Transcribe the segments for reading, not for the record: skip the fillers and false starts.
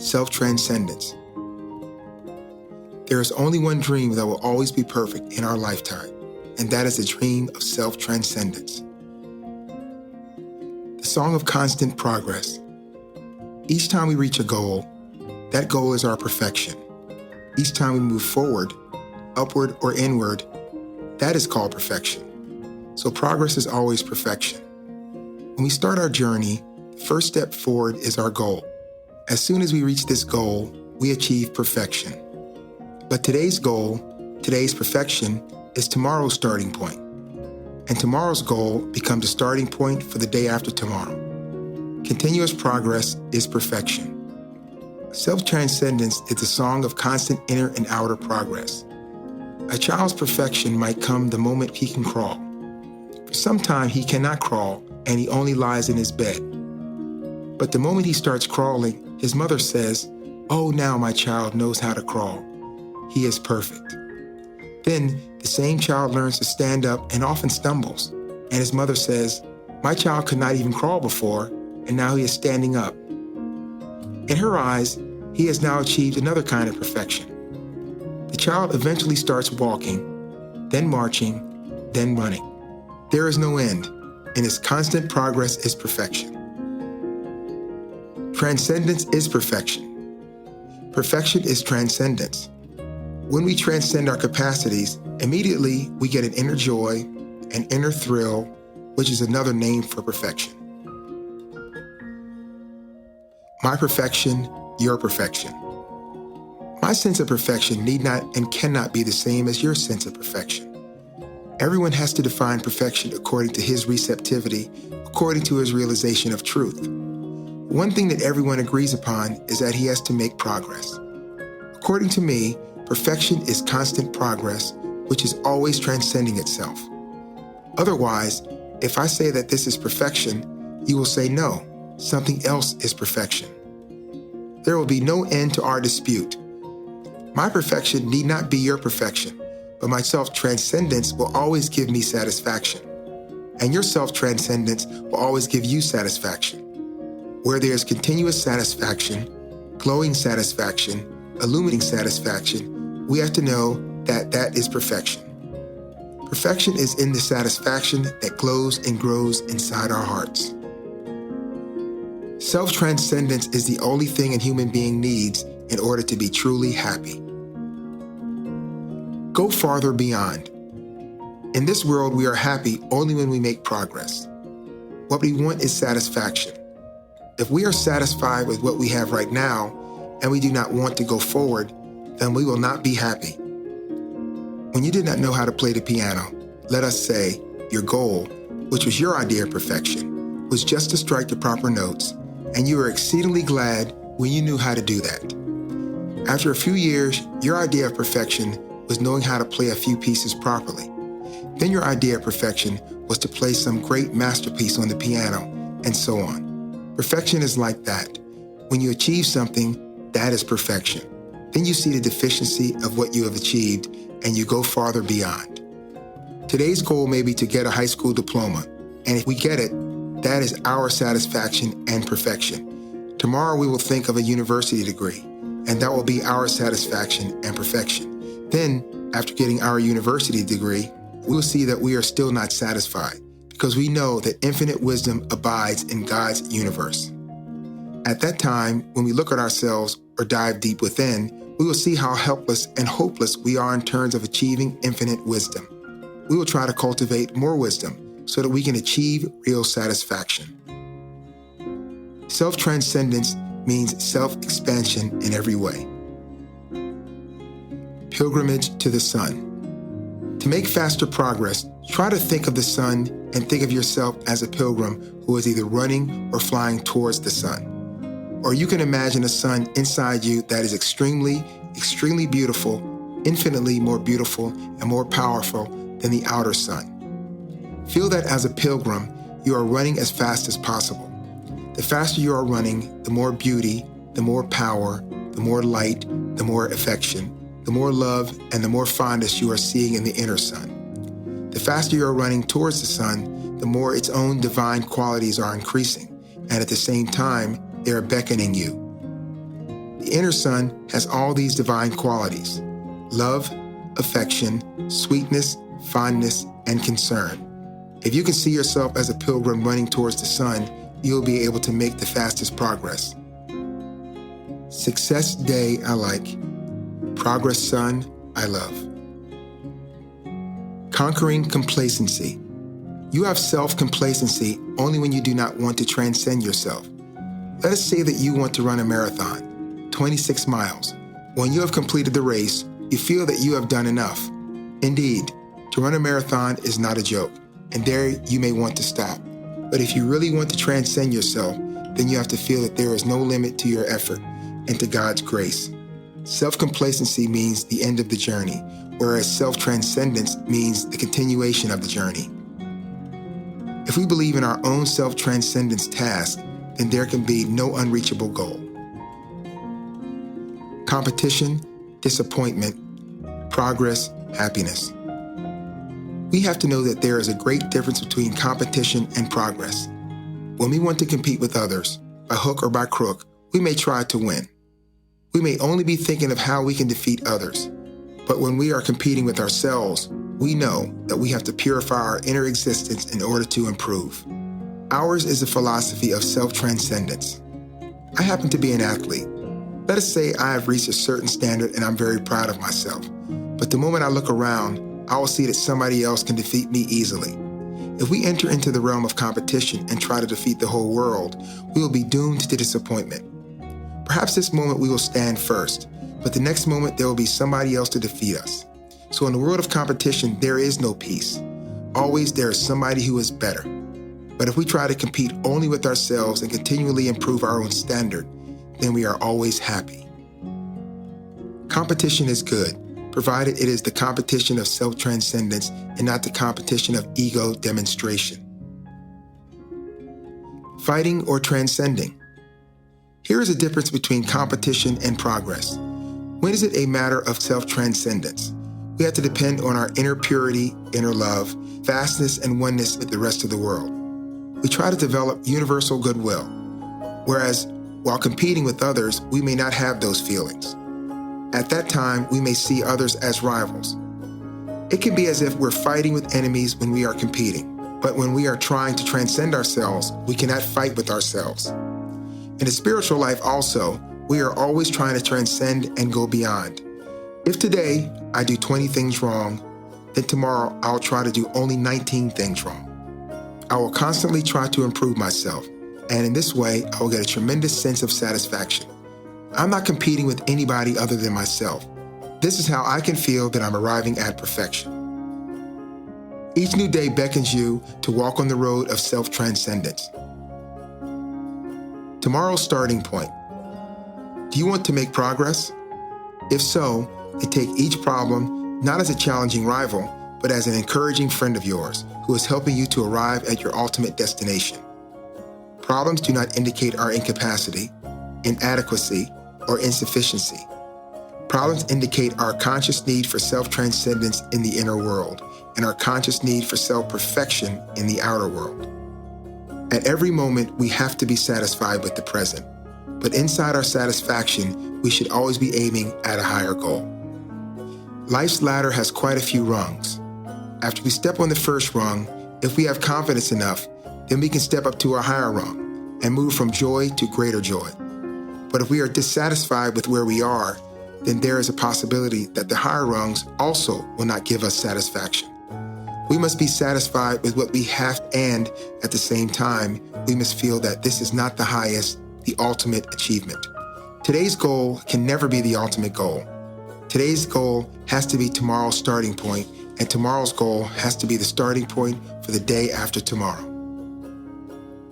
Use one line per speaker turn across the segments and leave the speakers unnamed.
self-transcendence. There is only one dream that will always be perfect in our lifetime, and that is the dream of self-transcendence. The song of constant progress. Each time we reach a goal, that goal is our perfection. Each time we move forward, upward or inward, that is called perfection. So progress is always perfection. When we start our journey, the first step forward is our goal. As soon as we reach this goal, we achieve perfection. But today's goal, today's perfection, is tomorrow's starting point. And tomorrow's goal becomes a starting point for the day after tomorrow. Continuous progress is perfection. Self-transcendence is the song of constant inner and outer progress. A child's perfection might come the moment he can crawl. For some time he cannot crawl and he only lies in his bed. But the moment he starts crawling, his mother says, "Oh, now my child knows how to crawl. He is perfect." Then the same child learns to stand up and often stumbles, and his mother says, "My child could not even crawl before, and now he is standing up." In her eyes, he has now achieved another kind of perfection. The child eventually starts walking, then marching, then running. There is no end, and his constant progress is perfection. Transcendence is perfection. Perfection is transcendence. When we transcend our capacities, immediately we get an inner joy, an inner thrill, which is another name for perfection. My perfection, your perfection. My sense of perfection need not and cannot be the same as your sense of perfection. Everyone has to define perfection according to his receptivity, according to his realization of truth. One thing that everyone agrees upon is that he has to make progress. According to me, perfection is constant progress, which is always transcending itself. Otherwise, if I say that this is perfection, you will say no, something else is perfection. There will be no end to our dispute. My perfection need not be your perfection, but my self-transcendence will always give me satisfaction. And your self-transcendence will always give you satisfaction. Where there is continuous satisfaction, glowing satisfaction, illuminating satisfaction, we have to know that that is perfection. Perfection is in the satisfaction that glows and grows inside our hearts. Self-transcendence is the only thing a human being needs in order to be truly happy. Go farther beyond. In this world, we are happy only when we make progress. What we want is satisfaction. If we are satisfied with what we have right now, and we do not want to go forward, then we will not be happy. When you did not know how to play the piano, let us say, your goal, which was your idea of perfection, was just to strike the proper notes, and you were exceedingly glad when you knew how to do that. After a few years, your idea of perfection was knowing how to play a few pieces properly. Then your idea of perfection was to play some great masterpiece on the piano, and so on. Perfection is like that. When you achieve something, that is perfection. Then you see the deficiency of what you have achieved, and you go farther beyond. Today's goal may be to get a high school diploma, and if we get it, that is our satisfaction and perfection. Tomorrow we will think of a university degree, and that will be our satisfaction and perfection. Then, after getting our university degree, we will see that we are still not satisfied, because we know that infinite wisdom abides in God's universe. At that time, when we look at ourselves or dive deep within, we will see how helpless and hopeless we are in terms of achieving infinite wisdom. We will try to cultivate more wisdom so that we can achieve real satisfaction. Self-transcendence means self-expansion in every way. Pilgrimage to the sun. To make faster progress, try to think of the sun and think of yourself as a pilgrim who is either running or flying towards the sun. Or you can imagine a sun inside you that is extremely, extremely beautiful, infinitely more beautiful and more powerful than the outer sun. Feel that as a pilgrim, you are running as fast as possible. The faster you are running, the more beauty, the more power, the more light, the more affection, the more love, and the more fondness you are seeing in the inner sun. The faster you are running towards the sun, the more its own divine qualities are increasing, and at the same time, they are beckoning you. The The inner sun has all these divine qualities: love, affection, sweetness, fondness, and concern. If you can see yourself as a pilgrim running towards the sun, you'll be able to make the fastest progress. Success day I like. Progress sun I love. Conquering complacency. You have self-complacency only when you do not want to transcend yourself. Let us say that you want to run a marathon, 26 miles. When you have completed the race, you feel that you have done enough. Indeed, to run a marathon is not a joke, and there you may want to stop. But if you really want to transcend yourself, then you have to feel that there is no limit to your effort and to God's grace. Self-complacency means the end of the journey, whereas self-transcendence means the continuation of the journey. If we believe in our own self-transcendence task, then there can be no unreachable goal. Competition, disappointment, progress, happiness. We have to know that there is a great difference between competition and progress. When we want to compete with others, by hook or by crook, we may try to win. We may only be thinking of how we can defeat others. But when we are competing with ourselves, we know that we have to purify our inner existence in order to improve. Ours is a philosophy of self-transcendence. I happen to be an athlete. Let us say I have reached a certain standard and I'm very proud of myself. But the moment I look around, I will see that somebody else can defeat me easily. If we enter into the realm of competition and try to defeat the whole world, we will be doomed to disappointment. Perhaps this moment we will stand first, but the next moment there will be somebody else to defeat us. So in the world of competition, there is no peace. Always there is somebody who is better. But if we try to compete only with ourselves and continually improve our own standard, then we are always happy. Competition is good, provided it is the competition of self-transcendence and not the competition of ego demonstration. Fighting or transcending. Here is a difference between competition and progress. When is it a matter of self-transcendence? We have to depend on our inner purity, inner love, vastness, and oneness with the rest of the world. We try to develop universal goodwill, whereas while competing with others, we may not have those feelings. At that time, we may see others as rivals. It can be as if we're fighting with enemies when we are competing, but when we are trying to transcend ourselves, we cannot fight with ourselves. In the spiritual life also, we are always trying to transcend and go beyond. If today I do 20 things wrong, then tomorrow I'll try to do only 19 things wrong. I will constantly try to improve myself, and in this way, I will get a tremendous sense of satisfaction. I'm not competing with anybody other than myself. This is how I can feel that I'm arriving at perfection. Each new day beckons you to walk on the road of self-transcendence. Tomorrow's starting point. Do you want to make progress? If so, then take each problem not as a challenging rival, but as an encouraging friend of yours who is helping you to arrive at your ultimate destination. Problems do not indicate our incapacity, inadequacy, or insufficiency. Problems indicate our conscious need for self-transcendence in the inner world and our conscious need for self-perfection in the outer world. At every moment, we have to be satisfied with the present, but inside our satisfaction, we should always be aiming at a higher goal. Life's ladder has quite a few rungs. After we step on the first rung, if we have confidence enough, then we can step up to a higher rung and move from joy to greater joy. But if we are dissatisfied with where we are, then there is a possibility that the higher rungs also will not give us satisfaction. We must be satisfied with what we have, and at the same time, we must feel that this is not the highest, the ultimate achievement. Today's goal can never be the ultimate goal. Today's goal has to be tomorrow's starting point, and tomorrow's goal has to be the starting point for the day after tomorrow.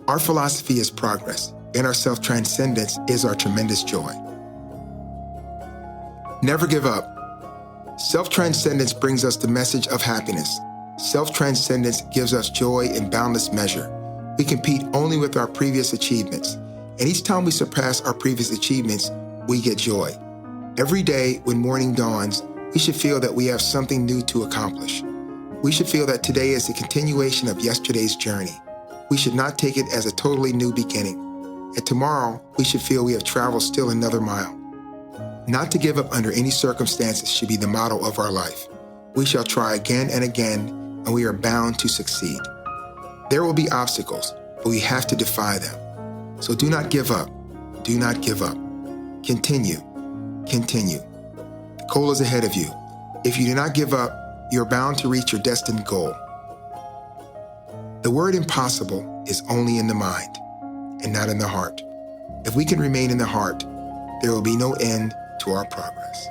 Our philosophy is progress, and our self-transcendence is our tremendous joy. Never give up. Self-transcendence brings us the message of happiness. Self-transcendence gives us joy in boundless measure. We compete only with our previous achievements, and each time we surpass our previous achievements, we get joy. Every day when morning dawns, we should feel that we have something new to accomplish. We should feel that today is a continuation of yesterday's journey. We should not take it as a totally new beginning. And tomorrow, we should feel we have traveled still another mile. Not to give up under any circumstances should be the motto of our life. We shall try again and again, and we are bound to succeed. There will be obstacles, but we have to defy them. So do not give up. Do not give up. Continue. Continue. The goal is ahead of you. If you do not give up, you're bound to reach your destined goal. The word impossible is only in the mind and not in the heart. If we can remain in the heart, there will be no end to our progress.